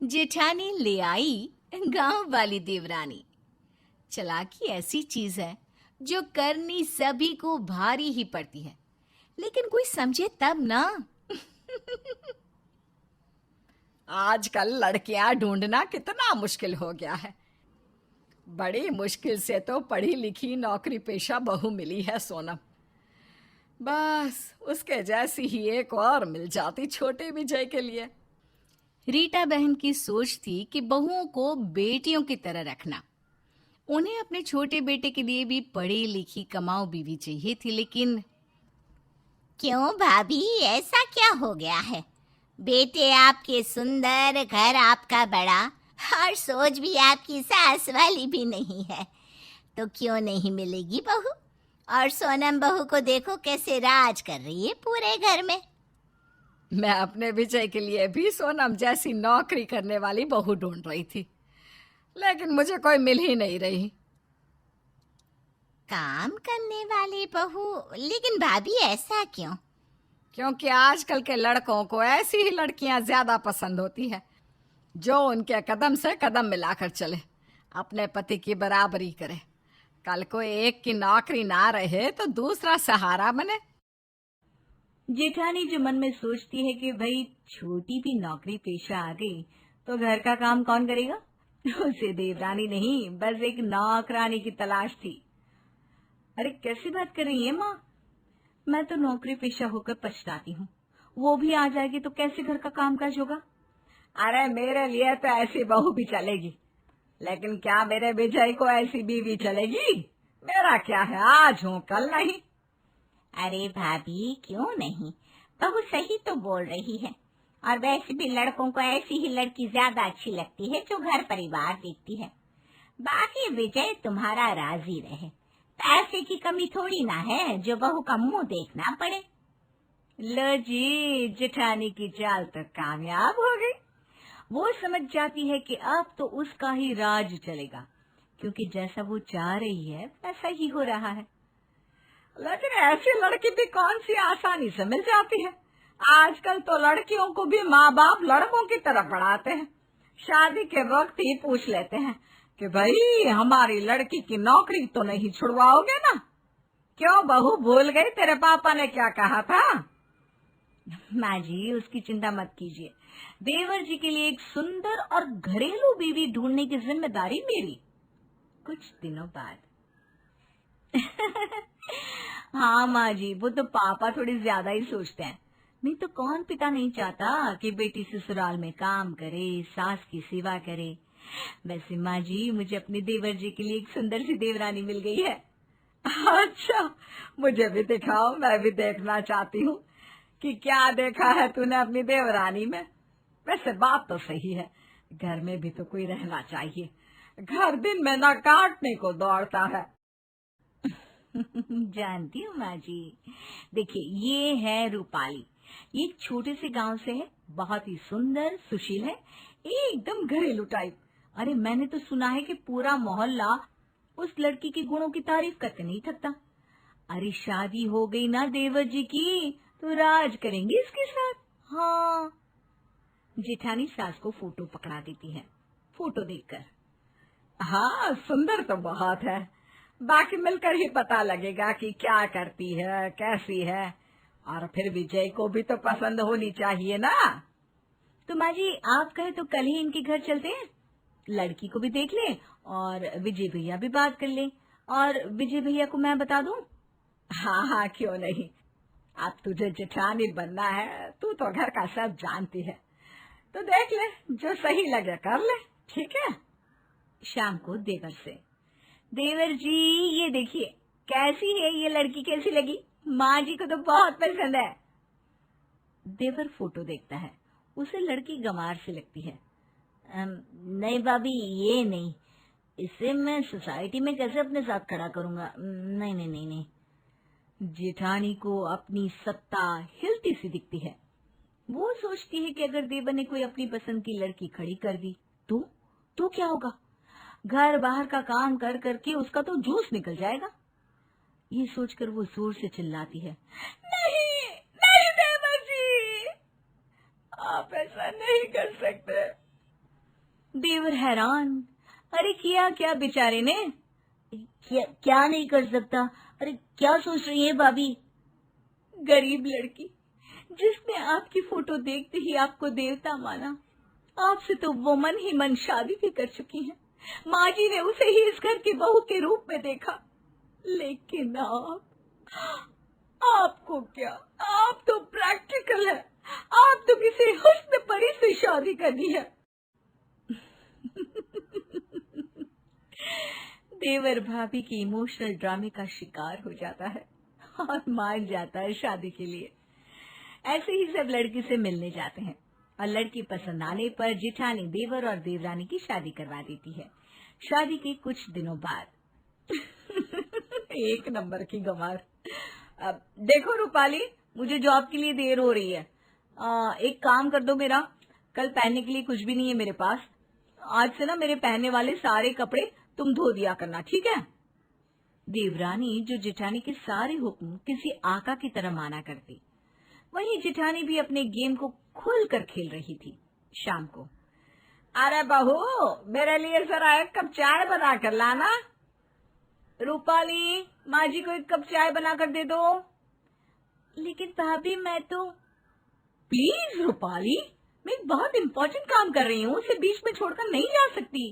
जेठानी ले आई गांव वाली देवरानी। चालाकी ऐसी चीज है जो करनी सभी को भारी ही पड़ती है, लेकिन कोई समझे तब ना। आजकल लड़कियां ढूंढना कितना मुश्किल हो गया है। बड़ी मुश्किल से तो पढ़ी लिखी नौकरी पेशा बहू मिली है सोनम। बस उसके जैसी ही एक और मिल जाती छोटे विजय के लिए। रीटा बहन की सोच थी कि बहुओं को बेटियों की तरह रखना। उन्हें अपने छोटे बेटे के लिए भी पढ़ी लिखी कमाऊ बीवी चाहिए थी, लेकिन क्यों भाभी, ऐसा क्या हो गया है? बेटे आपके सुंदर, घर आपका बड़ा, और सोच भी आपकी सास वाली भी नहीं है, तो क्यों नहीं मिलेगी बहू? और सोनम बहू को देखो कैसे राज कर रही है पूरे घर में। मैं अपने विजय के लिए भी सोनम जैसी नौकरी करने वाली बहू ढूंढ रही थी, लेकिन मुझे कोई मिल ही नहीं रही। काम करने वाली बहू? लेकिन भाभी ऐसा क्यों? क्योंकि आजकल के लड़कों को ऐसी ही लड़कियां ज्यादा पसंद होती है जो उनके कदम से कदम मिलाकर चले, अपने पति की बराबरी करे। कल को एक की नौकरी ना रहे तो दूसरा सहारा बने। जेठानी जो मन में सोचती है कि भाई छोटी भी नौकरी पेशा आ गई तो घर का काम कौन करेगा। उसे देवरानी नहीं, बस एक नौकरानी की तलाश थी। अरे कैसी बात कर रही है माँ? मैं तो नौकरी पेशा होकर पछताती हूँ। वो भी आ जाएगी तो कैसे घर का कामकाज होगा? अरे मेरे लिए तो ऐसी बहू भी चलेगी, लेकिन क्या मेरे विजय को ऐसी बीवी चलेगी? मेरा क्या है, आज हूँ कल नहीं। अरे भाभी क्यों नहीं, बहू सही तो बोल रही है। और वैसे भी लड़कों को ऐसी ही लड़की ज्यादा अच्छी लगती है जो घर परिवार देखती है। बाकी विजय तुम्हारा राजी रहे, पैसे की कमी थोड़ी ना है जो बहू का मुंह देखना पड़े। लो जी, जेठानी की चाल तो कामयाब हो गई। वो समझ जाती है कि अब तो उसका ही राज चलेगा, क्योंकि जैसा वो चाह रही है वैसा ही हो रहा है। लेकिन ऐसी लड़की भी कौन सी आसानी से मिल जाती है। आजकल तो लड़कियों को भी माँ बाप लड़कों की तरह पढ़ाते हैं। शादी के वक्त ही पूछ लेते हैं कि भाई हमारी लड़की की नौकरी तो नहीं छुड़वाओगे ना? क्यों बहू, भूल गई तेरे पापा ने क्या कहा था? माँ जी, उसकी चिंता मत कीजिए। देवर जी के लिए एक सुंदर और घरेलू बीवी ढूंढने की जिम्मेदारी मेरी। कुछ दिनों बाद। हाँ माँ जी, वो तो पापा थोड़ी ज्यादा ही सोचते हैं। नहीं तो कौन पिता नहीं चाहता कि बेटी ससुराल में काम करे, सास की सेवा करे। वैसे माँ जी, मुझे अपने देवर जी के लिए एक सुंदर सी देवरानी मिल गई है। अच्छा, मुझे भी दिखाओ, मैं भी देखना चाहती हूँ कि क्या देखा है तूने अपनी देवरानी में। वैसे बात तो सही है, घर में भी तो कोई रहना चाहिए। घर दिन में ना काटने को दौड़ता है। जानती हूँ माँ जी। देखिए, ये है रूपाली। ये एक छोटे से गांव से है, बहुत ही सुंदर, सुशील है, एकदम घरेलू टाइप। अरे मैंने तो सुना है कि पूरा मोहल्ला उस लड़की के गुणों की तारीफ करके नहीं थकता। अरे शादी हो गई ना देवर जी की तो राज करेंगे इसके साथ। हाँ। जेठानी सास को फोटो पकड़ा देती है। फोटो देखकर, हाँ सुंदर तो बहुत है, बाकी मिलकर ही पता लगेगा कि क्या करती है, कैसी है। और फिर विजय को भी तो पसंद होनी चाहिए ना। तो माँ जी आप कहे तो कल ही इनके घर चलते हैं, लड़की को भी देख ले और विजय भैया भी बात कर ले, और विजय भैया को मैं बता दूं। हाँ हाँ, क्यों नहीं। अब तुझे जेठानी बनना है, तू तो घर का सब जानती है, तो देख ले, जो सही लगे कर ले, ठीक है। शाम को देवर से, देवर जी ये देखिए कैसी है ये लड़की, कैसी लगी? माँ जी को तो बहुत पसंद है। देवर फोटो देखता है, उसे लड़की गंवार से लगती है। नहीं भाभी, ये नहीं, इसे मैं सोसाइटी में कैसे अपने साथ खड़ा करूंगा? नहीं नहीं नहीं नहीं। जेठानी को अपनी सत्ता हिलती सी दिखती है। वो सोचती है कि अगर देवर ने कोई अपनी पसंद की लड़की खड़ी कर दी तो क्या होगा? घर बाहर का काम कर करके उसका तो जूस निकल जाएगा। ये सोचकर वो जोर से चिल्लाती है, नहीं नहीं देवर जी, आप ऐसा नहीं कर सकते। देवर हैरान, अरे किया क्या बेचारे ने? क्या नहीं कर सकता? अरे क्या सोच रही है भाभी? गरीब लड़की जिसने आपकी फोटो देखते ही आपको देवता माना, आपसे तो वो मन ही मन शादी भी कर चुकी है। माँ जी ने उसे ही इस घर की बहू के रूप में देखा, लेकिन आपको क्या, आप तो प्रैक्टिकल है, आप तो किसी हुस्न परी से शादी करनी है। देवर भाभी की इमोशनल ड्रामे का शिकार हो जाता है और मान जाता है शादी के लिए। ऐसे ही सब लड़की से मिलने जाते हैं और लड़की पसंद आने पर जेठानी देवर और देवरानी की शादी करवा देती है। शादी के कुछ दिनों बाद एक नंबर की गंवार। अब देखो रूपाली, मुझे जॉब के लिए देर हो रही है। एक काम कर दो मेरा, कल पहनने के लिए कुछ भी नहीं है मेरे पास। आज से ना मेरे पहनने वाले सारे कपड़े तुम धो दिया करना, ठीक है? देवरानी जो जेठानी के सारे हुक्म किसी आका की तरह माना करती, वहीं जेठानी भी अपने गेम को खुलकर खेल रही थी। शाम को, अरे बहू, मेरे लिए जरा एक कप चाय बना कर लाना। रूपाली, माँ जी को एक कप चाय बना कर दे दो। लेकिन भाभी मैं तो। प्लीज रूपाली, मैं एक बहुत इम्पोर्टेंट काम कर रही हूँ, उसे बीच में छोड़कर नहीं जा सकती।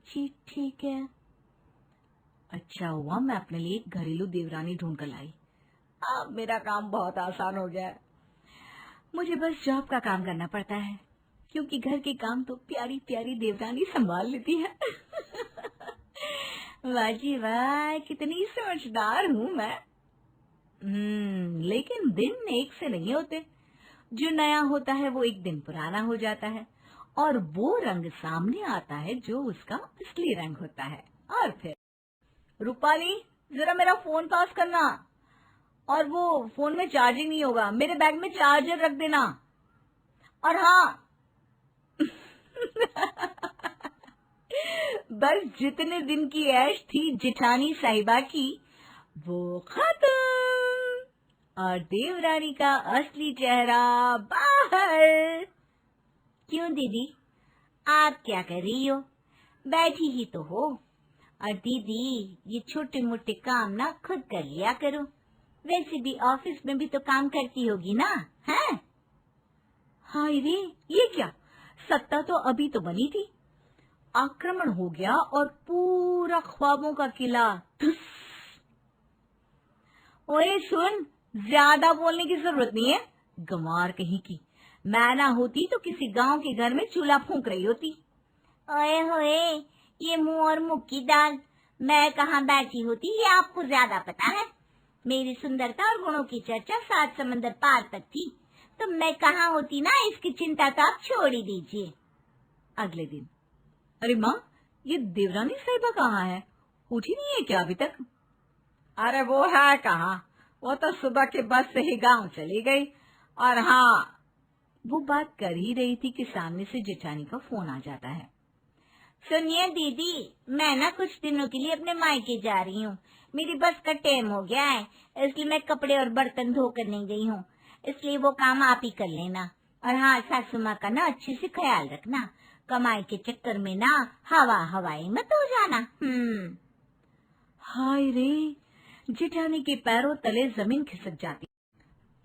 जी ठीक है। अच्छा हुआ मैं अपने लिए एक घरेलू देवरानी ढूंढ कर लाई। अब मेरा काम बहुत आसान हो गया है। मुझे बस जॉब का काम करना पड़ता है, क्योंकि घर के काम तो प्यारी प्यारी देवरानी संभाल लेती है। वाह जी वाह, कितनी समझदार हूँ मैं। लेकिन दिन एक से नहीं होते। जो नया होता है वो एक दिन पुराना हो जाता है और वो रंग सामने आता है जो उसका असली रंग होता है। और फिर रूपाली, जरा मेरा फोन पास करना, और वो फोन में चार्जिंग नहीं होगा, मेरे बैग में चार्जर रख देना। और हाँ बस जितने दिन की ऐश थी जेठानी साहिबा की, वो खत्म और देवरानी का असली चेहरा बाहर। क्यों दीदी, आप क्या कर रही हो? बैठी ही तो हो। और दीदी, ये छोटे मोटे काम ना खुद कर लिया करो, वैसे भी ऑफिस में भी तो काम करती होगी ना, हैं? हाय रे, ये क्या, सत्ता तो अभी तो बनी थी, आक्रमण हो गया और पूरा ख्वाबों का किला धुस। ओए सुन, ज्यादा बोलने की जरूरत नहीं है, गंवार कहीं की। मैं ना होती तो किसी गांव के घर में चूल्हा फूंक रही होती। ओए होए, ये मुंह और मुख की दाल, मैं कहाँ बैठी होती ये आपको ज्यादा पता है। मेरी सुंदरता और गुणों की चर्चा 7 समंदर पार तक थी, तो मैं कहाँ होती ना, इसकी चिंता तो आप छोड़ ही दीजिए। अगले दिन, अरे माँ, ये देवरानी साहिबा कहाँ है? उठी नहीं है क्या अभी तक? अरे वो है कहाँ, वो तो सुबह के बस से ही गांव चली गई। और हाँ, वो बात कर ही रही थी कि सामने से जेठानी का फोन आ जाता है। सुनिए दीदी, मैं ना कुछ दिनों के लिए अपने मायके जा रही हूँ, मेरी बस का टाइम हो गया है, इसलिए मैं कपड़े और बर्तन धो कर नहीं गई हूँ, इसलिए वो काम आप ही कर लेना। और हाँ, सासू माँ का ना अच्छे से ख्याल रखना, कमाई के चक्कर में ना हवाई मत हो जाना। हाय रे, जेठानी के पैरों तले जमीन खिसक जाती।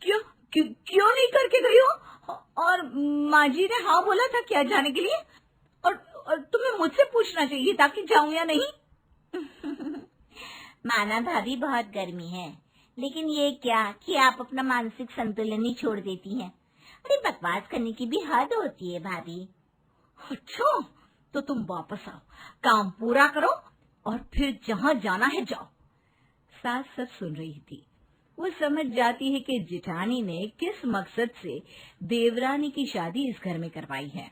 क्यों नहीं करके गई हो? और माँ जी ने हाँ बोला था क्या जाने के लिए? और तुम्हें मुझसे पूछना चाहिए था कि जाऊं या नहीं। माना भाभी, बहुत गर्मी है, लेकिन ये क्या कि आप अपना मानसिक संतुलन ही छोड़ देती हैं। अरे बकवास करने की भी हद होती है भाभी। अच्छा, तो तुम वापस आओ, काम पूरा करो और फिर जहाँ जाना है जाओ। सास सब सुन रही थी, वो समझ जाती है कि जेठानी ने किस मकसद से देवरानी की शादी इस घर में करवाई है।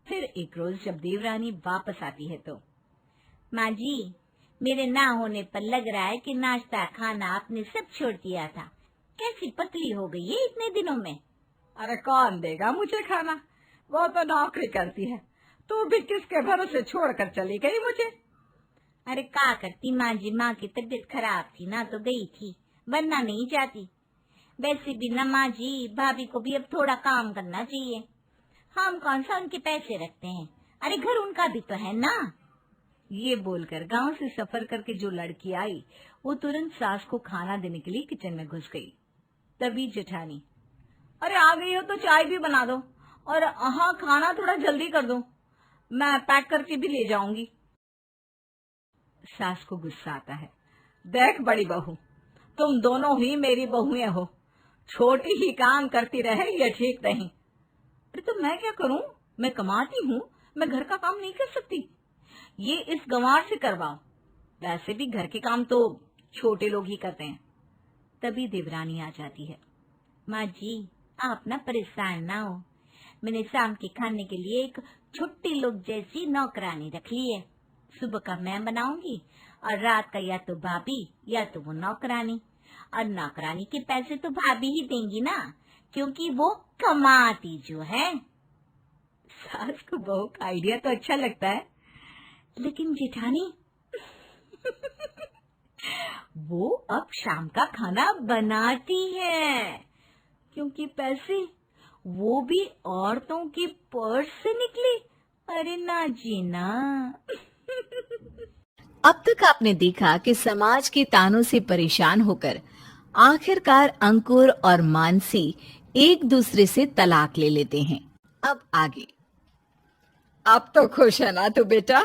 फिर एक रोज जब देवरानी वापस आती है तो, माँ जी, मेरे ना होने पर लग रहा है कि नाश्ता खाना आपने सब छोड़ दिया था, कैसी पतली हो गई है इतने दिनों में। अरे कौन देगा मुझे खाना, वो तो नौकरी करती है, तू भी किसके भरोसे छोड़कर चली गई मुझे। अरे क्या करती माँ जी, माँ की तबीयत खराब थी ना तो गई थी, वरना नहीं जाती। वैसे भी ना माँ जी, भाभी को भी अब थोड़ा काम करना चाहिए, हम कौन सा उनके पैसे रखते हैं, अरे घर उनका भी तो है ना। ये बोलकर गांव से सफर करके जो लड़की आई वो तुरंत सास को खाना देने के लिए किचन में घुस गई। तभी जेठानी, अरे आ गई हो तो चाय भी बना दो और हाँ खाना थोड़ा जल्दी कर दो, मैं पैक करके भी ले जाऊंगी। सास को गुस्सा आता है, देख बड़ी बहू, तुम दोनों ही मेरी बहुएं हो, छोटी ही काम करती रहे ये ठीक नहीं। अरे तो मैं क्या करूं, मैं कमाती हूँ, मैं घर का काम नहीं कर सकती? ये इस गंवार से करवाओ, वैसे भी घर के काम तो छोटे लोग ही करते हैं। तभी देवरानी आ जाती है। माँ जी आप ना परेशान ना हो, मैंने शाम के खाने के लिए एक छुट्टी लोग जैसी नौकरानी रख ली है। सुबह का मैं बनाऊंगी और रात का या तो भाभी या तो वो नौकरानी, और नौकरानी के पैसे तो भाभी ही देंगी ना, क्योंकि वो कमाती जो है। सास को बहू का आइडिया तो अच्छा लगता है, लेकिन जेठानी वो अब शाम का खाना बनाती है, क्योंकि पैसे वो भी औरतों के पर्स से निकले। अरे ना जी ना। अब तक आपने देखा कि समाज के तानों से परेशान होकर आखिरकार अंकुर और मानसी एक दूसरे से तलाक ले लेते हैं। अब आगे। अब तो खुश है ना तू बेटा?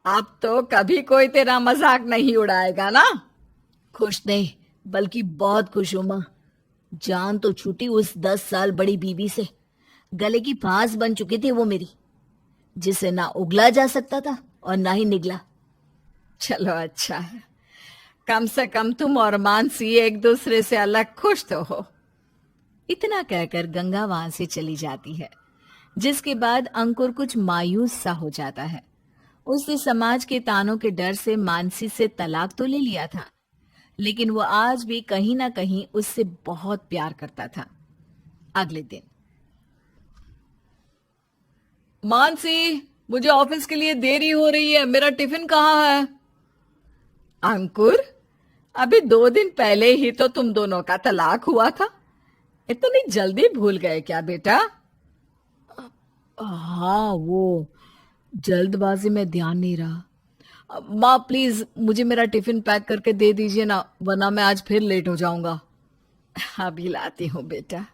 अब तो कभी कोई तेरा मजाक नहीं उड़ाएगा ना? खुश नहीं बल्कि बहुत खुश हूं मां। जान तो छूटी उस 10 साल बड़ी बीवी से। गले की फांस बन चुकी थी वो मेरी, जिसे ना उगला जा सकता था और ना ही निगला। चलो अच्छा है, कम से कम तुम और मानसी एक दूसरे से अलग खुश तो हो। इतना कहकर गंगा वहां से चली जाती है, जिसके बाद अंकुर कुछ मायूस सा हो जाता है। उसने समाज के तानों के डर से मानसी से तलाक तो ले लिया था, लेकिन वो आज भी कहीं ना कहीं उससे बहुत प्यार करता था। अगले दिन, मानसी मुझे ऑफिस के लिए देरी हो रही है, मेरा टिफिन कहाँ है? अंकुर, अभी 2 दिन पहले ही तो तुम दोनों का तलाक हुआ था, इतनी जल्दी भूल गए क्या बेटा? हाँ वो जल्दबाजी में ध्यान नहीं रहा। माँ प्लीज मुझे मेरा टिफिन पैक करके दे दीजिए ना, वरना मैं आज फिर लेट हो जाऊंगा। अभी लाती हूँ बेटा।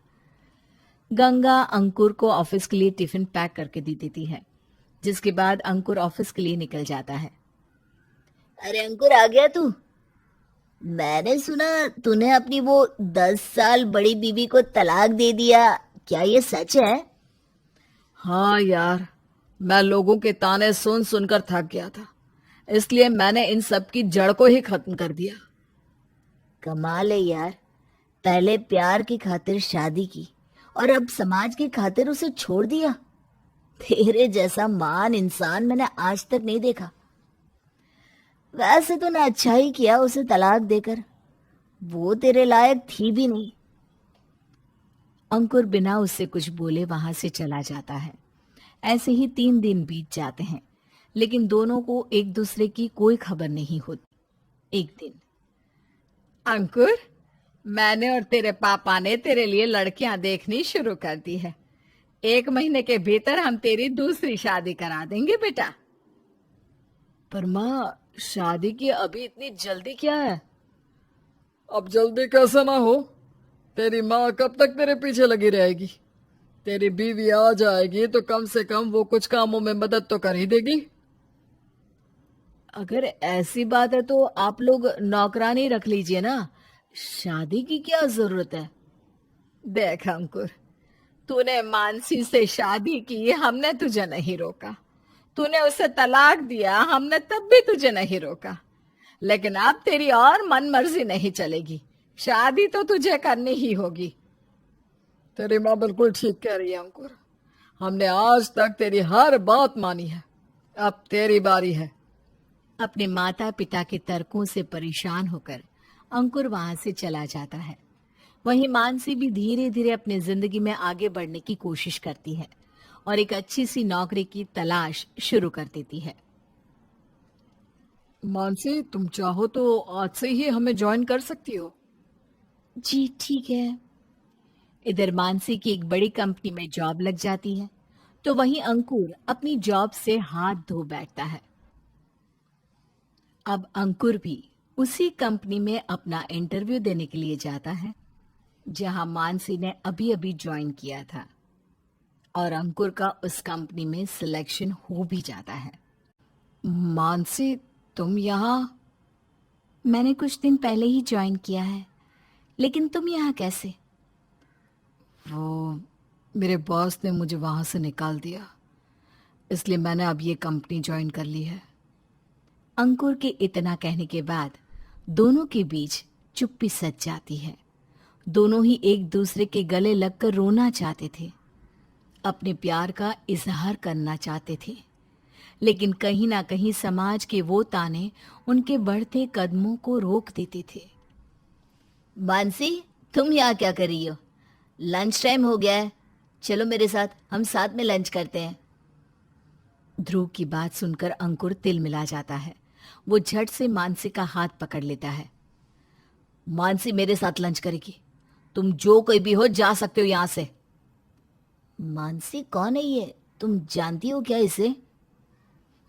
गंगा अंकुर को ऑफिस के लिए टिफिन पैक करके दे देती है, जिसके बाद अंकुर ऑफिस के लिए निकल जाता है। अरे अंकुर आ गया तू? मैंने सुना तूने अपनी वो 10 साल बड़ी बीवी को तलाक दे दिया, क्या ये सच है? हाँ यार, मैं लोगों के ताने सुन सुनकर थक गया था, इसलिए मैंने इन सब की जड़ को ही खत्म कर दिया। कमाल है यार, पहले प्यार की खातिर शादी की और अब समाज की खातिर उसे छोड़ दिया। तेरे जैसा महान इंसान मैंने आज तक नहीं देखा। वैसे तो ने अच्छा ही किया उसे तलाक देकर, वो तेरे लायक थी भी नहीं। अंकुर बिना उससे कुछ बोले वहां से चला जाता है। ऐसे ही 3 दिन बीत जाते हैं, लेकिन दोनों को एक दूसरे की कोई खबर नहीं होती। एक दिन, अंकुर, मैंने और तेरे पापा ने तेरे लिए लड़कियां देखनी शुरू कर दी है। 1 महीने के भीतर हम तेरी दूसरी शादी करा देंगे बेटा। पर माँ शादी की अभी इतनी जल्दी क्या है? अब जल्दी कैसे ना हो, तेरी माँ कब तक तेरे पीछे लगी रहेगी? तेरी बीवी आ जाएगी तो कम से कम वो कुछ कामों में मदद तो कर ही देगी। अगर ऐसी बात है तो आप लोग नौकरानी रख लीजिए ना, शादी की क्या जरूरत है? देख अंकुर, तूने मानसी से शादी की, हमने तुझे नहीं रोका। तूने उसे तलाक दिया, हमने तब भी तुझे नहीं रोका। लेकिन अब तेरी और मन मर्जी नहीं चलेगी, शादी तो तुझे करनी ही होगी। तेरी माँ बिल्कुल ठीक कह रही है अंकुर, हमने आज तक तेरी हर बात मानी है, अब तेरी बारी है। अपने माता पिता के तर्कों से परेशान होकर अंकुर वहां से चला जाता है। वहीं मानसी भी धीरे धीरे अपनी जिंदगी में आगे बढ़ने की कोशिश करती है और एक अच्छी सी नौकरी की तलाश शुरू कर देती है। मानसी, तुम चाहो तो आज से ही हमें ज्वाइन कर सकती हो। जी ठीक है। इधर मानसी की एक बड़ी कंपनी में जॉब लग जाती है, तो वहीं अंकुर अपनी जॉब से हाथ धो बैठता है। अब अंकुर भी उसी कंपनी में अपना इंटरव्यू देने के लिए जाता है जहां मानसी ने अभी अभी ज्वाइन किया था, और अंकुर का उस कंपनी में सिलेक्शन हो भी जाता है। मानसी, तुम यहाँ? मैंने कुछ दिन पहले ही ज्वाइन किया है, लेकिन तुम यहाँ कैसे? वो मेरे बॉस ने मुझे वहां से निकाल दिया, इसलिए मैंने अब ये कंपनी ज्वाइन कर ली है। अंकुर के इतना कहने के बाद दोनों के बीच चुप्पी सच जाती है। दोनों ही एक दूसरे के गले लगकर रोना चाहते थे, अपने प्यार का इजहार करना चाहते थे, लेकिन कहीं ना कहीं समाज के वो ताने उनके बढ़ते कदमों को रोक देते थे। मानसी, तुम यहाँ क्या कर रही हो? लंच टाइम हो गया है, चलो मेरे साथ, हम साथ में लंच करते हैं। ध्रुव की बात सुनकर अंकुर तिलमिला जाता है। वो झट से मानसी का हाथ पकड़ लेता है। मानसी मेरे साथ लंच करेगी, तुम जो कोई भी हो जा सकते हो यहाँ से। मानसी कौन है ये? तुम जानती हो क्या इसे?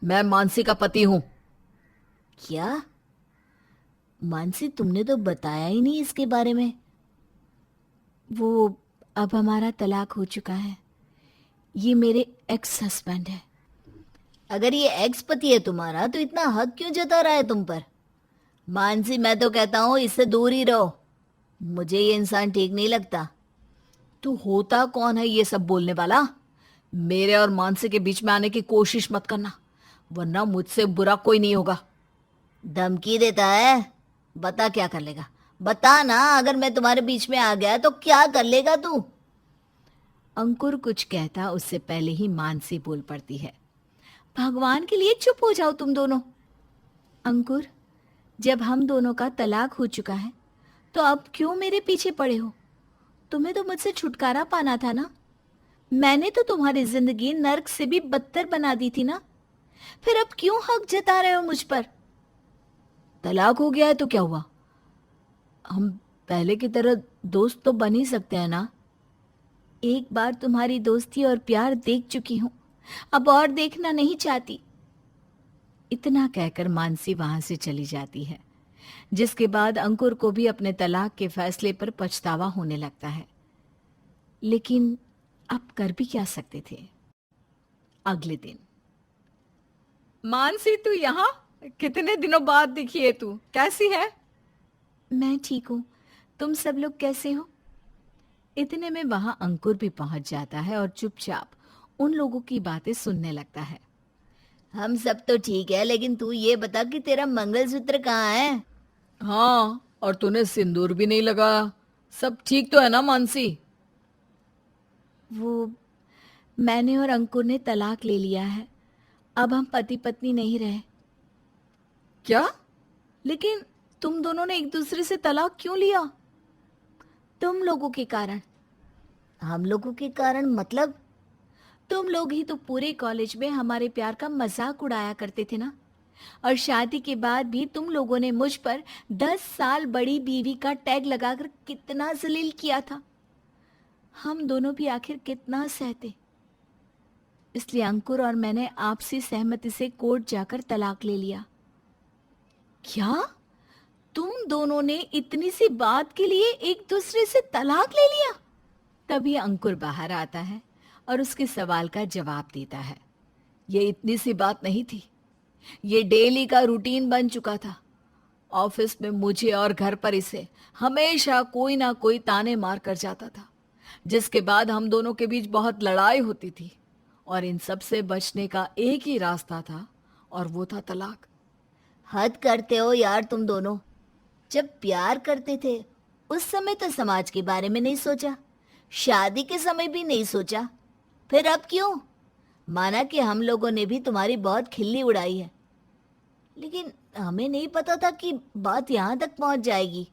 मैं मानसी का पति हूं। क्या? मानसी, तुमने तो बताया ही नहीं इसके बारे में। वो अब हमारा तलाक हो चुका है। ये मेरे एक्स हस्बैंड है। अगर ये एक्स पति है तुम्हारा तो इतना हक क्यों जता रहा है तुम पर? मानसी, मैं तो कहता हूँ इससे दूर ही रहो, मुझे ये इंसान ठीक नहीं लगता। तू होता कौन है ये सब बोलने वाला? मेरे और मानसी के बीच में आने की कोशिश मत करना, वरना मुझसे बुरा कोई नहीं होगा। धमकी देता है? बता क्या कर लेगा, बता ना। अगर मैं तुम्हारे बीच में आ गया तो क्या कर लेगा तू? अंकुर कुछ कहता उससे पहले ही मानसी बोल पड़ती है। भगवान के लिए चुप हो जाओ तुम दोनों। अंकुर, जब हम दोनों का तलाक हो चुका है तो अब क्यों मेरे पीछे पड़े हो? तुम्हें तो मुझसे छुटकारा पाना था ना। मैंने तो तुम्हारी जिंदगी नर्क से भी बदतर बना दी थी ना। फिर अब क्यों हक जता रहे हो मुझ पर? तलाक हो गया है तो क्या हुआ? हम पहले की तरह दोस्त तो बन ही सकते हैं ना। एक बार तुम्हारी दोस्ती और प्यार देख चुकी हूं, अब और देखना नहीं चाहती। इतना कहकर मानसी वहां से चली जाती है, जिसके बाद अंकुर को भी अपने तलाक के फैसले पर पछतावा होने लगता है। लेकिन अब कर भी क्या सकते थे। अगले दिन। मानसी, तू यहाँ? कितने दिनों बाद दिखी है तू, कैसी है? मैं ठीक हूँ, तुम सब लोग कैसे हो? इतने में वहां अंकुर भी पहुंच जाता है और चुपचाप उन लोगों की बातें सुनने लगता है। हम सब तो ठीक है, लेकिन तू ये बता कि तेरा मंगलसूत्र कहाँ है? हाँ, और तूने सिंदूर भी नहीं लगाया। सब ठीक तो है ना मानसी? वो मैंने और अंकुर ने तलाक ले लिया है, अब हम पति पत्नी नहीं रहे। क्या? लेकिन तुम दोनों ने एक दूसरे से तलाक क्यों लिया? तुम लोगों के कारण। हम लोगों के कारण मतलब? तुम लोग ही तो पूरे कॉलेज में हमारे प्यार का मजाक उड़ाया करते थे ना, और शादी के बाद भी तुम लोगों ने मुझ पर 10 साल बड़ी बीवी का टैग लगाकर कितना जलील किया था। हम दोनों भी आखिर कितना सहते। इसलिए अंकुर और मैंने आपसी सहमति से कोर्ट जाकर तलाक ले लिया। क्या? तुम दोनों ने इतनी सी बात के लिए एक दूसरे से तलाक ले लिया? तभी अंकुर बाहर आता है और उसके सवाल का जवाब देता है। ये इतनी सी बात नहीं थी, ये डेली का रूटीन बन चुका था। ऑफिस में मुझे और घर पर इसे हमेशा कोई ना कोई ताने मार कर जाता था, जिसके बाद हम दोनों के बीच बहुत लड़ाई होती थी, और इन सब से बचने का एक ही रास्ता था, और वो था तलाक। हद करते हो यार तुम दोनों। जब प्यार करते थे उस समय तो समाज के बारे में नहीं सोचा, शादी के समय भी नहीं सोचा, फिर अब क्यों? माना कि हम लोगों ने भी तुम्हारी बहुत खिल्ली उड़ाई है, लेकिन हमें नहीं पता था कि बात यहाँ तक पहुँच जाएगी।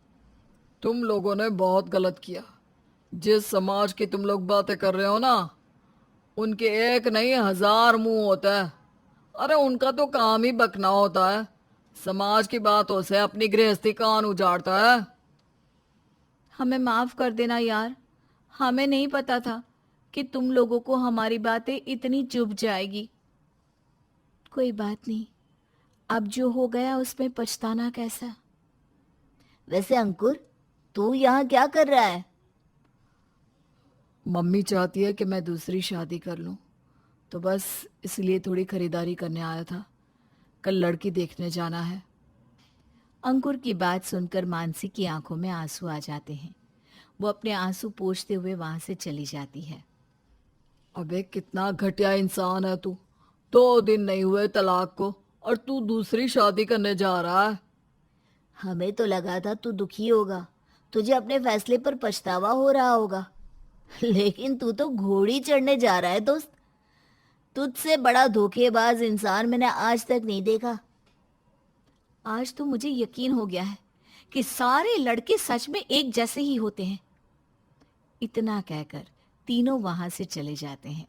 तुम लोगों ने बहुत गलत किया। जिस समाज की तुम लोग बातें कर रहे हो ना, उनके एक नहीं 1000 मुंह होता है। अरे उनका तो काम ही बकना होता है, समाज की बातों से अपनी गृहस्थी कान उजाड़ता है। हमें माफ कर देना यार, हमें नहीं पता था कि तुम लोगों को हमारी बातें इतनी चुभ जाएगी। कोई बात नहीं, अब जो हो गया उसमें पछताना कैसा। वैसे अंकुर, तू यहाँ क्या कर रहा है? मम्मी चाहती है कि मैं दूसरी शादी कर लूं, तो बस इसलिए थोड़ी खरीदारी करने आया था। कल लड़की देखने जाना है। अंकुर की बात सुनकर मानसी की आंखों में आंसू आ जाते हैं। वो अपने आंसू पोंछते हुए वहां से चली जाती है। अबे कितना घटिया इंसान है तू। 2 दिन नहीं हुए तलाक को और तू दूसरी शादी करने जा रहा है। हमें तो लगा था तू दुखी होगा, तुझे अपने फैसले पर पछतावा हो रहा होगा, लेकिन तू तो घोड़ी चढ़ने जा रहा है दोस्त। तुझसे बड़ा धोखेबाज इंसान मैंने आज तक नहीं देखा। आज तो मुझे यकीन हो गया है कि सारे लड़के सच में एक जैसे ही होते हैं। इतना कहकर तीनों वहां से चले जाते हैं।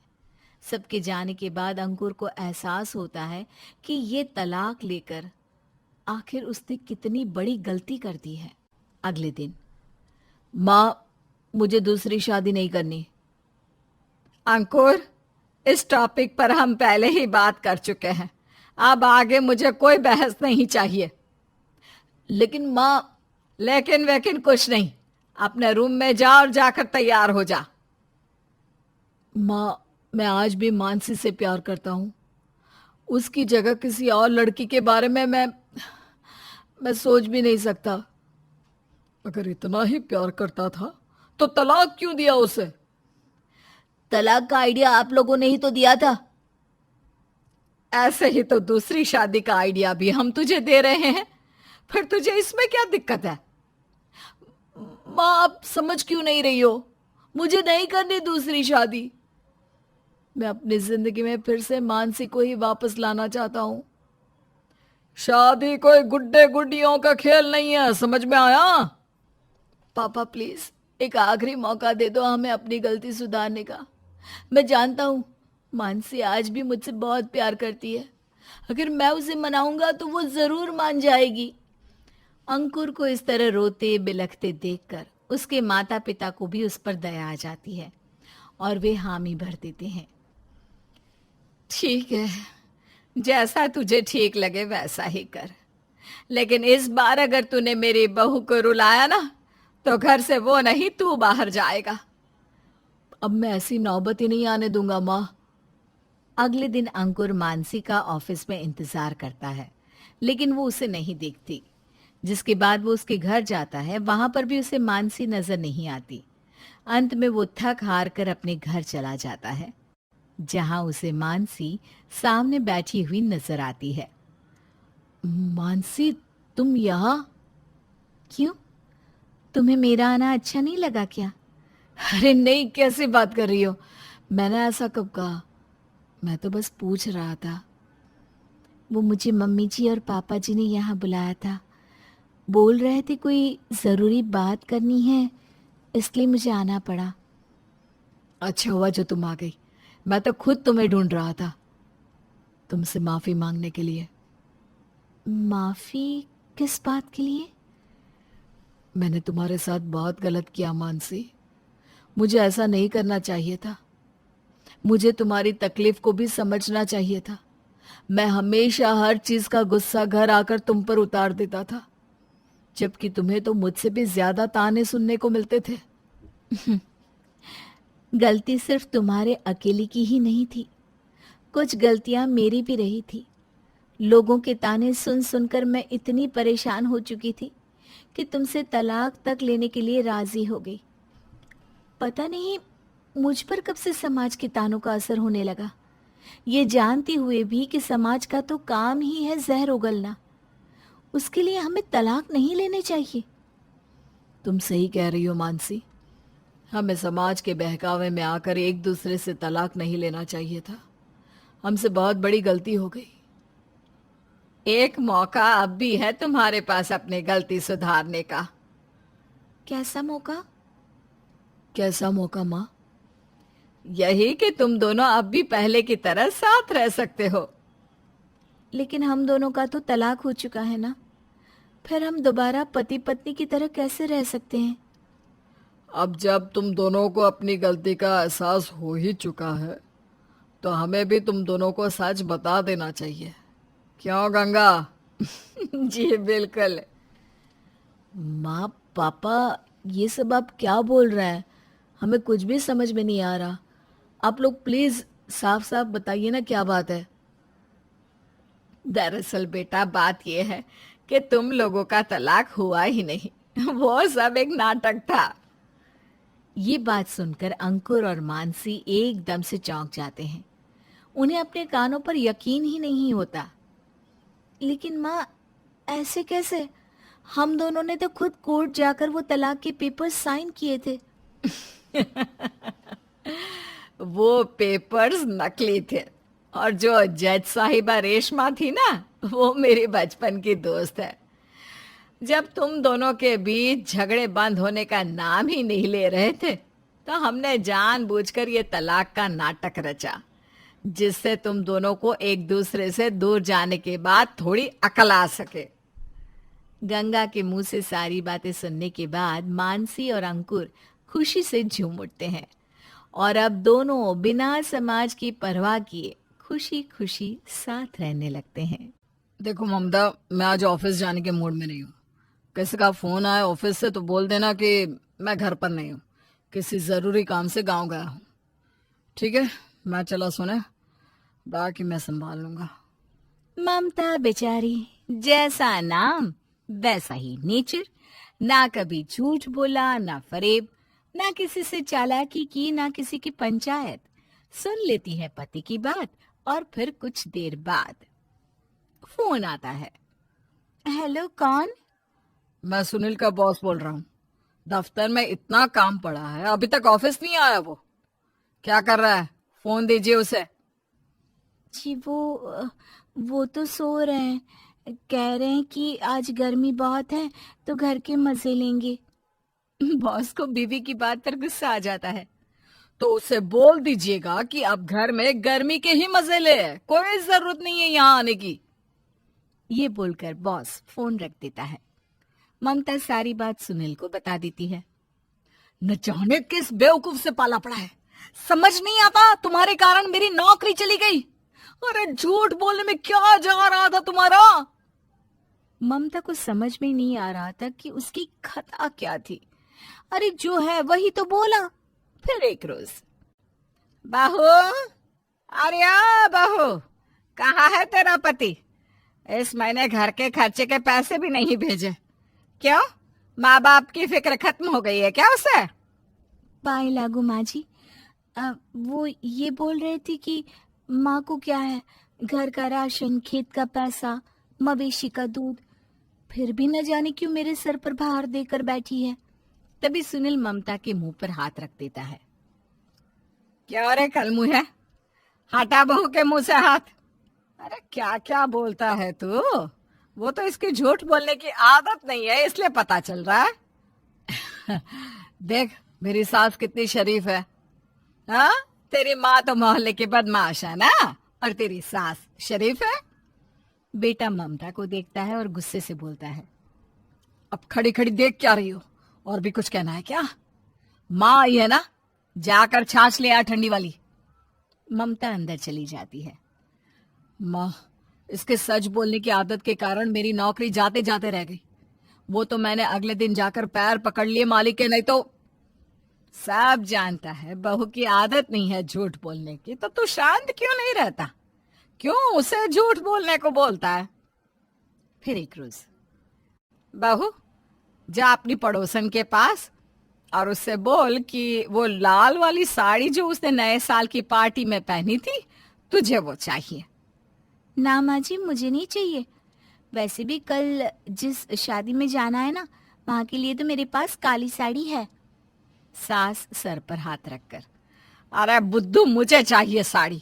सबके जाने के बाद अंकुर को एहसास होता है कि ये तलाक लेकर आखिर उसने कितनी बड़ी गलती कर दी है। अगले दिन, माँ, मुझे दूसरी शादी नहीं करनी। अंकुर, इस टॉपिक पर हम पहले ही बात कर चुके हैं, अब आगे मुझे कोई बहस नहीं चाहिए। लेकिन माँ, लेकिन वेकिन कुछ नहीं, अपने रूम में जा और जाकर तैयार हो जा। माँ, मैं आज भी मानसी से प्यार करता हूँ। उसकी जगह किसी और लड़की के बारे में मैं सोच भी नहीं सकता। अगर इतना ही प्यार करता था तो तलाक क्यों दिया उसे? तलाक का आइडिया आप लोगों ने ही तो दिया था। ऐसे ही तो दूसरी शादी का आइडिया भी हम तुझे दे रहे हैं, फिर तुझे इसमें क्या दिक्कत है? माँ, आप समझ क्यों नहीं रही हो? मुझे नहीं करनी दूसरी शादी। मैं अपनी जिंदगी में फिर से मानसी को ही वापस लाना चाहता हूँ। शादी कोई गुड्डे गुड्डियों का खेल नहीं है, समझ में आया? पापा प्लीज एक आखिरी मौका दे दो हमें अपनी गलती सुधारने का। मैं जानता हूँ मानसी आज भी मुझसे बहुत प्यार करती है। अगर मैं उसे मनाऊंगा तो वो जरूर मान जाएगी। अंकुर को इस तरह रोते बिलखते देखकर उसके माता पिता को भी उस पर दया आ जाती है और वे हामी भर देते हैं। ठीक है, जैसा तुझे ठीक लगे वैसा ही कर, लेकिन इस बार अगर तूने मेरी बहू को रुलाया ना तो घर से वो नहीं तू बाहर जाएगा। अब मैं ऐसी नौबत ही नहीं आने दूंगा माँ। अगले दिन अंकुर मानसी का ऑफिस में इंतजार करता है, लेकिन वो उसे नहीं देखती। जिसके बाद वो उसके घर जाता है, वहां पर भी उसे मानसी नजर नहीं आती। अंत में वो थक हार कर अपने घर चला जाता है, जहां उसे मानसी सामने बैठी हुई नजर आती है। मानसी, तुम यहाँ? क्यों, तुम्हें मेरा आना अच्छा नहीं लगा क्या? अरे नहीं, कैसे बात कर रही हो? मैंने ऐसा कब कहा? मैं तो बस पूछ रहा था। वो मुझे मम्मी जी और पापा जी ने यहाँ बुलाया था, बोल रहे थे कोई ज़रूरी बात करनी है, इसलिए मुझे आना पड़ा। अच्छा हुआ जो तुम आ गई, मैं तो खुद तुम्हें ढूंढ रहा था, तुमसे माफ़ी मांगने के लिए। माफ़ी किस बात के लिए? मैंने तुम्हारे साथ बहुत गलत किया मानसी, मुझे ऐसा नहीं करना चाहिए था। मुझे तुम्हारी तकलीफ को भी समझना चाहिए था। मैं हमेशा हर चीज का गुस्सा घर आकर तुम पर उतार देता था, जबकि तुम्हें तो मुझसे भी ज्यादा ताने सुनने को मिलते थे। गलती सिर्फ तुम्हारे अकेले की ही नहीं थी, कुछ गलतियां मेरी भी रही थी। लोगों के ताने सुन सुनकर मैं इतनी परेशान हो चुकी थी कि तुमसे तलाक तक लेने के लिए राजी हो गई। पता नहीं मुझ पर कब से समाज के तानों का असर होने लगा, ये जानते हुए भी कि समाज का तो काम ही है जहर उगलना, उसके लिए हमें तलाक नहीं लेने चाहिए। तुम सही कह रही हो मानसी, हमें समाज के बहकावे में आकर एक दूसरे से तलाक नहीं लेना चाहिए था। हमसे बहुत बड़ी गलती हो गई। एक मौका अब भी है तुम्हारे पास अपनी गलती सुधारने का। कैसा मौका? कैसा मौका माँ? यही कि तुम दोनों अब भी पहले की तरह साथ रह सकते हो। लेकिन हम दोनों का तो तलाक हो चुका है ना, फिर हम दोबारा पति पत्नी की तरह कैसे रह सकते हैं? अब जब तुम दोनों को अपनी गलती का एहसास हो ही चुका है तो हमें भी तुम दोनों को सच बता देना चाहिए। क्यों गंगा? जी बिल्कुल। माँ पापा, ये सब आप क्या बोल रहे हैं? हमें कुछ भी समझ में नहीं आ रहा। आप लोग प्लीज साफ साफ बताइए ना, क्या बात है? दरअसल बेटा बात यह है कि तुम लोगों का तलाक हुआ ही नहीं, वो सब एक नाटक था। ये बात सुनकर अंकुर और मानसी एकदम से चौंक जाते हैं। उन्हें अपने कानों पर यकीन ही नहीं होता। लेकिन माँ, ऐसे कैसे? हम दोनों ने तो खुद कोर्ट जाकर वो तलाक के पेपर साइन किए थे। वो पेपर्स नकली थे और जो जज साहिबा रेशमा थी ना, वो मेरी बचपन की दोस्त है। जब तुम दोनों के बीच झगड़े बंद होने का नाम ही नहीं ले रहे थे तो हमने जानबूझकर ये तलाक का नाटक रचा, जिससे तुम दोनों को एक दूसरे से दूर जाने के बाद थोड़ी अकल आ सके। गंगा के मुंह से सारी बातें सुनने के बाद मानसी और अंकुर खुशी से झूम उठते हैं और अब दोनों बिना समाज की परवाह किए खुशी खुशी साथ रहने लगते हैं। देखो ममता, मैं आज ऑफिस जाने के मूड में नहीं हूँ। किसी का फोन आया ऑफिस से तो बोल देना कि मैं घर पर नहीं हूँ, किसी जरूरी काम से गांव गया हूँ। ठीक है, मैं चला सोने, बाकी मैं संभाल लूंगा। ममता बेचारी, जैसा नाम वैसा ही नेचर। ना कभी झूठ बोला, ना फरेब, ना किसी से चालाकी की, ना किसी की पंचायत। सुन लेती है पति की बात और फिर कुछ देर बाद फोन आता है। हेलो, कौन? मैं सुनील का बॉस बोल रहा हूँ। दफ्तर में इतना काम पड़ा है, अभी तक ऑफिस नहीं आया। वो क्या कर रहा है? फोन दीजिए उसे। जी वो तो सो रहे हैं। कह रहे हैं कि आज गर्मी बहुत है तो घर के मजे लेंगे। बॉस को बीवी की बात पर गुस्सा आ जाता है। तो उसे बोल दीजिएगा कि अब घर में गर्मी के ही मजे ले, कोई जरूरत नहीं है यहाँ आने की। ये बोलकर बॉस फोन रख देता है। ममता सारी बात सुनील को बता देती है। न जाने किस बेवकूफ से पाला पड़ा है, समझ नहीं आता। तुम्हारे कारण मेरी नौकरी चली गई। अरे झूठ बोलने में क्या जा रहा था तुम्हारा? ममता को समझ में नहीं आ रहा था कि उसकी खता क्या थी। अरे जो है वही तो बोला। फिर एक रोज, बहू, अरे बहू, कहाँ है तेरा पति? इस महीने घर के खर्चे के पैसे भी नहीं भेजे। क्यों, माँ बाप की फिक्र खत्म हो गई है क्या उसे? पाए लागू माँ जी। वो ये बोल रही थी कि माँ को क्या है, घर का राशन, खेत का पैसा, मवेशी का दूध, फिर भी न जाने क्यों मेरे सर पर भार देकर बैठी है। तभी सुनील ममता के मुंह पर हाथ रख देता है। क्या रे कलमुँह है, हटा बहू के मुंह से हाथ। अरे क्या क्या बोलता है तू? वो तो इसकी झूठ बोलने की आदत नहीं है, इसलिए पता चल रहा है। देख मेरी सास कितनी शरीफ है। हाँ, तेरी माँ तो मोहल्ले की बदमाश है ना, और तेरी सास शरीफ है। बेटा ममता को देखता है और गुस्से से बोलता है। अब खड़ी खड़ी देख क्या रही हो? और भी कुछ कहना है क्या? माँ आई है ना, जाकर छाछ ले आ ठंडी वाली। ममता अंदर चली जाती है। माँ, इसके सच बोलने की आदत के कारण मेरी नौकरी जाते जाते रह गई। वो तो मैंने अगले दिन जाकर पैर पकड़ लिए मालिक के, नहीं तो। सब जानता है बहू की आदत नहीं है झूठ बोलने की, तो तू शांत क्यों नहीं रहता? क्यों उसे झूठ बोलने को बोलता है? फिर एक रोज, बहू, जा अपनी पड़ोसन के पास और उससे बोल कि वो लाल वाली साड़ी जो उसने नए साल की पार्टी में पहनी थी, तुझे वो चाहिए। ना माँ जी, मुझे नहीं चाहिए। वैसे भी कल जिस शादी में जाना है ना, वहां के लिए तो मेरे पास काली साड़ी है। सास सर पर हाथ रखकर, अरे बुद्धू, मुझे चाहिए साड़ी।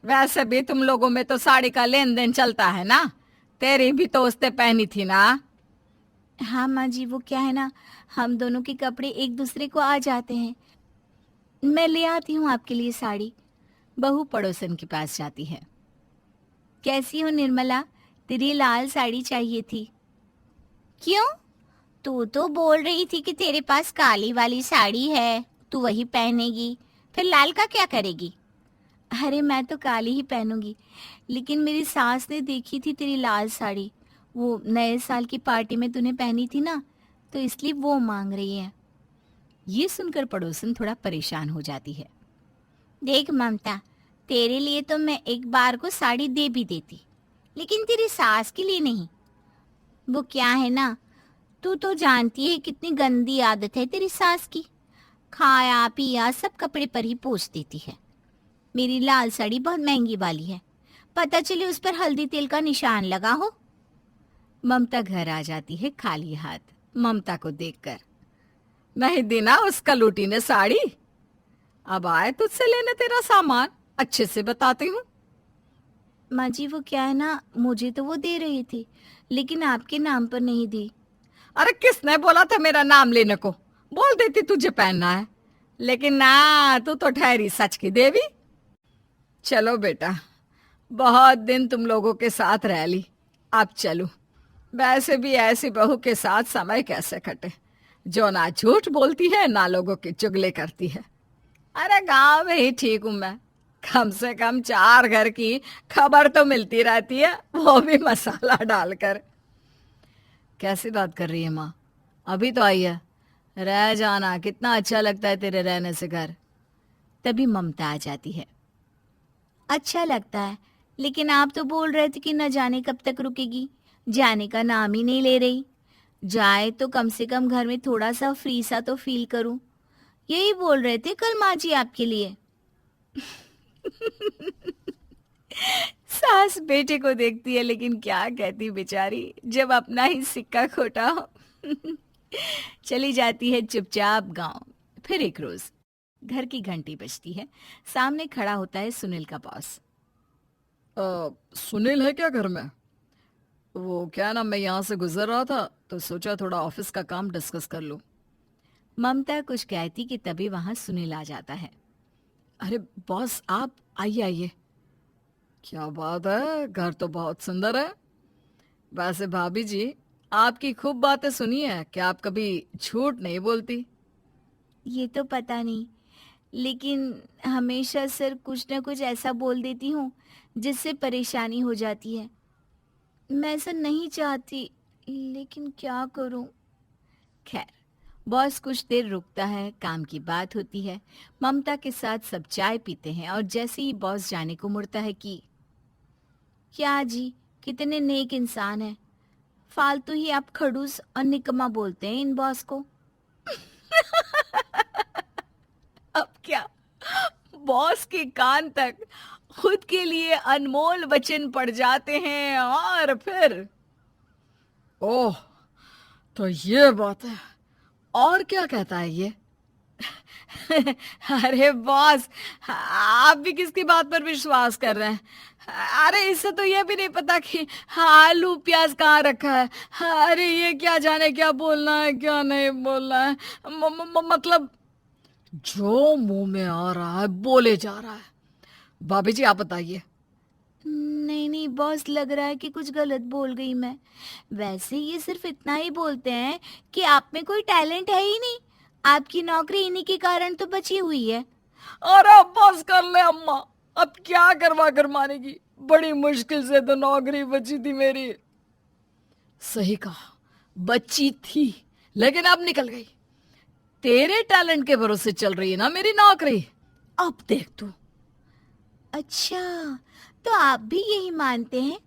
वैसे भी तुम लोगों में तो साड़ी का लेन देन चलता है ना, तेरी भी तो उसने पहनी थी ना। हाँ माँ जी, वो क्या है ना, हम दोनों के कपड़े एक दूसरे को आ जाते हैं। मैं ले आती हूँ आपके लिए साड़ी। बहू पड़ोसन के पास जाती है। कैसी हो निर्मला, तेरी लाल साड़ी चाहिए थी। क्यों, तू तो बोल रही थी कि तेरे पास काली वाली साड़ी है, तू वही पहनेगी, फिर लाल का क्या करेगी? अरे मैं तो काली ही पहनूंगी, लेकिन मेरी सास ने देखी थी तेरी लाल साड़ी, वो नए साल की पार्टी में तूने पहनी थी ना, तो इसलिए वो मांग रही है। ये सुनकर पड़ोसन थोड़ा परेशान हो जाती है। देख ममता, तेरे लिए तो मैं एक बार को साड़ी दे भी देती, लेकिन तेरी सास के लिए नहीं। वो क्या है ना, तू तो जानती है कितनी गंदी आदत है तेरी सास की, खाया पिया सब कपड़े पर ही पोंछ देती है। मेरी लाल साड़ी बहुत महंगी वाली है, पता चले उस पर हल्दी तेल का निशान लगा हो। ममता घर आ जाती है खाली हाथ। ममता को देखकर, नहीं देना उसका लूटी ने साड़ी, अब आए तुझसे लेने तेरा सामान, अच्छे से बताती हूँ। माँ जी वो क्या है ना, मुझे तो वो दे रही थी, लेकिन आपके नाम पर नहीं दी। अरे किसने बोला था मेरा नाम लेने को, बोल देती तुझे पहनना है, लेकिन ना, तू तो ठहरी सच की देवी। चलो बेटा, बहुत दिन तुम लोगों के साथ रह ली, अब चलो। वैसे भी ऐसी बहू के साथ समय कैसे कटे, जो ना झूठ बोलती है ना लोगों की चुगली करती है। अरे गांव में ही ठीक हूं मैं, कम से कम 4 घर की खबर तो मिलती रहती है, वो भी मसाला डालकर। कैसी बात कर रही है माँ, अभी तो आई है, रह जाना, कितना अच्छा लगता है तेरे रहने से घर। तभी ममता आ जाती है। अच्छा लगता है, लेकिन आप तो बोल रहे थे कि न जाने कब तक रुकेगी, जाने का नाम ही नहीं ले रही। जाए तो कम से कम घर में थोड़ा सा फ्री सा तो फील करूं, यही बोल रहे थे कल माँ जी आपके लिए। सास बेटे को देखती है, लेकिन क्या कहती बेचारी, जब अपना ही सिक्का खोटा हो। चली जाती है चुपचाप गांव। फिर एक रोज घर की घंटी बजती है, सामने खड़ा होता है सुनील का बॉस। सुनील है क्या घर में? वो क्या ना, मैं यहाँ से गुजर रहा था तो सोचा थोड़ा ऑफिस का काम डिस्कस कर लूं। ममता कुछ कहती कि तभी वहां सुनील आ जाता है। अरे बॉस, आप आइए आइए। क्या बात है, घर तो बहुत सुंदर है। वैसे भाभी जी, आपकी खूब बातें सुनी है कि आप कभी झूठ नहीं बोलती। ये तो पता नहीं, लेकिन हमेशा सर कुछ न कुछ ऐसा बोल देती हूँ जिससे परेशानी हो जाती है। मैं ऐसा नहीं चाहती, लेकिन क्या करूँ। खैर, बॉस कुछ देर रुकता है, काम की बात होती है। ममता के साथ सब चाय पीते हैं और जैसे ही बॉस जाने को मुड़ता है कि क्या जी, कितने नेक इंसान हैं, फालतू ही आप खड़ूस और निकम्मा बोलते हैं इन बॉस को। अब क्या, बॉस के कान तक खुद के लिए अनमोल वचन पड़ जाते हैं और फिर ओह, तो ये बात है, और क्या कहता है ये? अरे बॉस, आप भी किसकी बात पर विश्वास कर रहे हैं? अरे इससे तो ये भी नहीं पता कि आलू प्याज कहाँ रखा है। अरे ये क्या जाने क्या बोलना है क्या नहीं बोलना है। मतलब जो मुंह में आ रहा है बोले जा रहा है। भाभी जी आप बताइए। नहीं नहीं बॉस, लग रहा है कि कुछ गलत बोल गई मैं। वैसे ये सिर्फ इतना ही बोलते हैं कि आप में कोई टैलेंट है ही नहीं, आपकी नौकरी इन्हीं के कारण तो बची हुई है। अरे बस कर ले अम्मा, अब क्या करवा कर मानेगी, बड़ी मुश्किल से तो नौकरी बची थी मेरी। सही कहा, बची थी, लेकिन अब निकल गई। तेरे टैलेंट के भरोसे चल रही है ना मेरी नौकरी, अब देख तू। अच्छा, तो आप भी यही मानते हैं?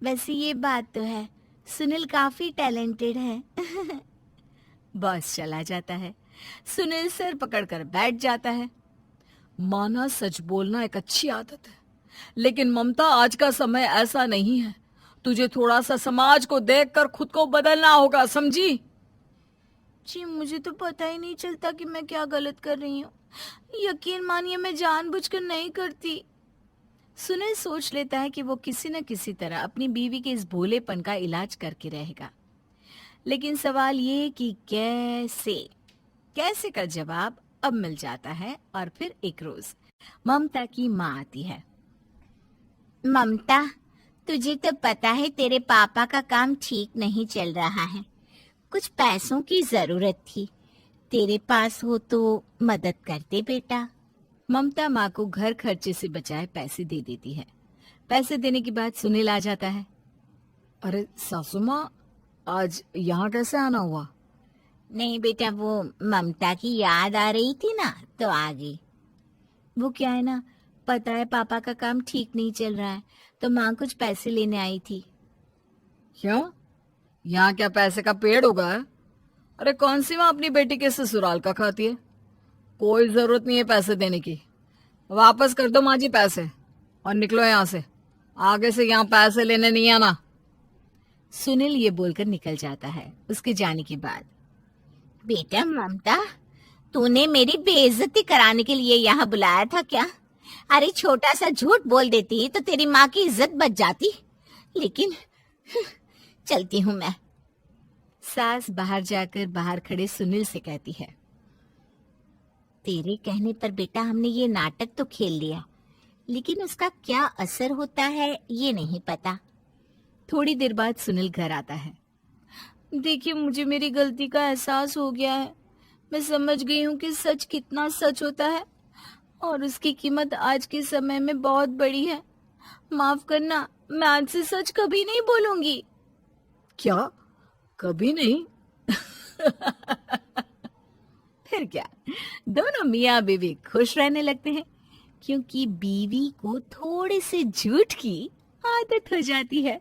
वैसे ये बात तो है, सुनील काफी टैलेंटेड है। बस चला जाता है। सुनील सर पकड़कर बैठ जाता है। माना सच बोलना एक अच्छी आदत है, लेकिन ममता आज का समय ऐसा नहीं है। तुझे थोड़ा सा समाज को देखकर खुद को बदलना होगा, समझी? जी मुझे तो पता ही नहीं चलता कि मैं क्या गलत कर रही हूँ। यकीन मानिए मैं जानबूझकर नहीं करती। सुनील सोच लेता है कि वो किसी न किसी तरह अपनी बीवी के इस भोलेपन का इलाज करके रहेगा, लेकिन सवाल ये है कि कैसे का जवाब अब मिल जाता है। और फिर एक रोज ममता की माँ आती है। ममता, तुझे तो पता है तेरे पापा का काम ठीक नहीं चल रहा है, कुछ पैसों की जरूरत थी, तेरे पास हो तो मदद करते बेटा। ममता माँ को घर खर्चे से बचाए पैसे दे देती है। पैसे देने के बाद सुनील आ जाता है। अरे सासू माँ, आज यहाँ कैसे आना हुआ? नहीं बेटा, वो ममता की याद आ रही थी ना तो आ गई। वो क्या है ना, पता है पापा का काम ठीक नहीं चल रहा है, तो माँ कुछ पैसे लेने आई थी। क्यों? यहाँ क्या पैसे का पेड़ उगा है? अरे कौन सी माँ अपनी बेटी के ससुराल का खाती है? कोई जरूरत नहीं है पैसे देने की। वापस कर दो माँ जी पैसे और निकलो यहाँ से। आगे से यहाँ पैसे लेने नहीं आना। सुनील ये बोलकर निकल जाता है। उसके जाने के बाद, बेटा ममता, तूने मेरी बेइज्जती कराने के लिए यहाँ बुलाया था क्या? अरे छोटा सा झूठ बोल देती तो तेरी माँ की इज्जत बच जाती, लेकिन चलती हूँ मैं। सास बाहर जाकर बाहर खड़े सुनील से कहती है, तेरे कहने पर बेटा हमने ये नाटक तो खेल लिया, लेकिन उसका क्या असर होता है ये नहीं पता। थोड़ी देर बाद सुनील घर आता है। देखिए, मुझे मेरी गलती का एहसास हो गया है। मैं समझ गई हूँ कि सच कितना सच होता है और उसकी कीमत आज के समय में बहुत बड़ी है। माफ करना, मैं आज से सच कभी नहीं बोलूंगी। क्या? कभी नहीं? फिर क्या, दोनों मियाँ बीवी खुश रहने लगते हैं, क्योंकि बीवी को थोड़े से झूठ की आदत हो जाती है।